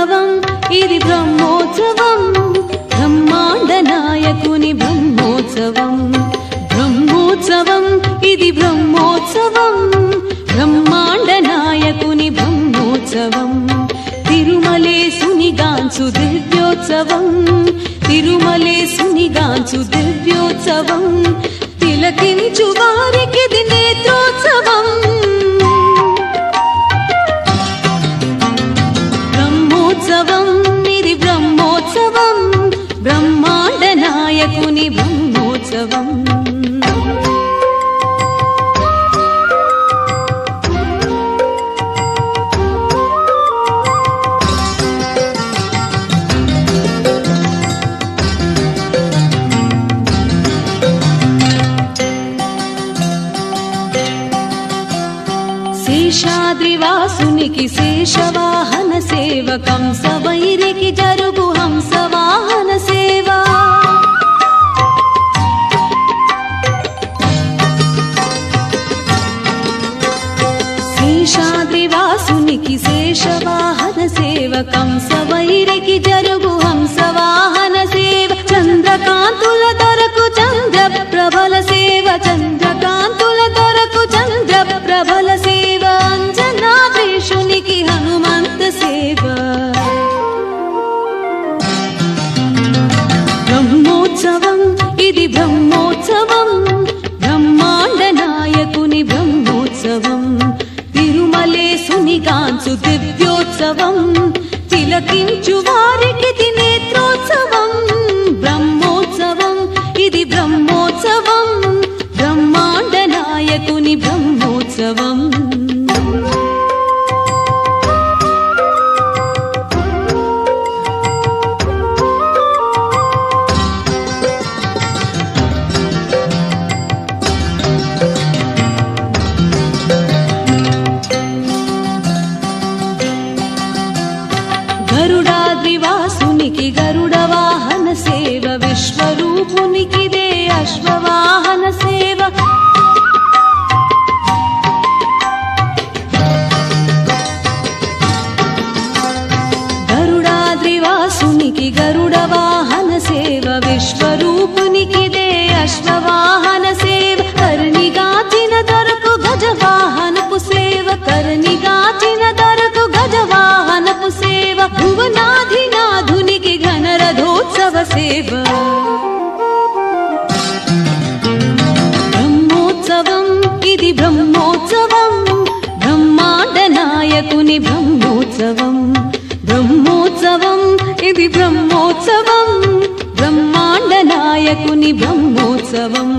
బ్రహ్మోత్సవం ఇది బ్రహ్మోత్సవం బ్రహ్మాండ నాయకుని బ్రహ్మోత్సవం బ్రహ్మోత్సవం ఇది బ్రహ్మోత్సవం బ్రహ్మాండ నాయకుని బ్రహ్మోత్సవం తిరుమలేశునిగాంచు దివ్యోత్సవం తిరుమలేశునిగాంచు దివ్యోత్సవం తిలకించు వారికిది నేత్రోత్సవం బ్రహ్మోత్సవం ఇది బ్రహ్మోత్సవం బ్రహ్మాండ నాయకుని బ్రహ్మోత్సవం శేషాద్రివాసునికి శేషవాహన సేవ కంసవైరికి జరుగు హంసవాహన సేవ శేషాద్రివాసునికి శేషవాహన సేవ కంసవైరికి జరుగు హంసవాహన సేవ చంద్రకాంతుల దొరకు చంద్ర ప్రభల సేవ చంద్రకాంతుల దొరకు చంద్ర ప్రభల సేవ అంజనాద్రీశునికి హనుమంత సేవ బ్రహ్మోత్సవం ఇది బ్రహ్మోత్సవం బ్రహ్మాండ నాయకుని బ్రహ్మోత్సవం తిరుమలేశునిగాంచు దివ్యోత్సవం తిలకించు వారికి నేత్రోత్సవం బ్రహ్మోత్సవం ఇది బ్రహ్మోత్సవం బ్రహ్మాండ నాయకుని బ్రహ్మోత్సవం గరుడాద్రివాసునికి గరుడ వాహన సేవ విశ్వరూపునికిదే అశ్వవాహన సేవ గరుడాద్రివాసునికి గరుడ వాహన సేవ విశ్వరూపునికిదే అశ్వవాహన సేవ కర్ణిగాచిన దొరకు గజవాహనపు సేవ కర్ణిగాచిన దొరకు గజవాహనపు సేవ భువనాధినాధునికి ఘనరథోత్సవ సేవ బ్రహ్మోత్సవం ఇది బ్రహ్మోత్సవం బ్రహ్మాండ నాయకుని బ్రహ్మోత్సవం బ్రహ్మోత్సవం ఇది బ్రహ్మోత్సవం బ్రహ్మాండ నాయకుని బ్రహ్మోత్సవం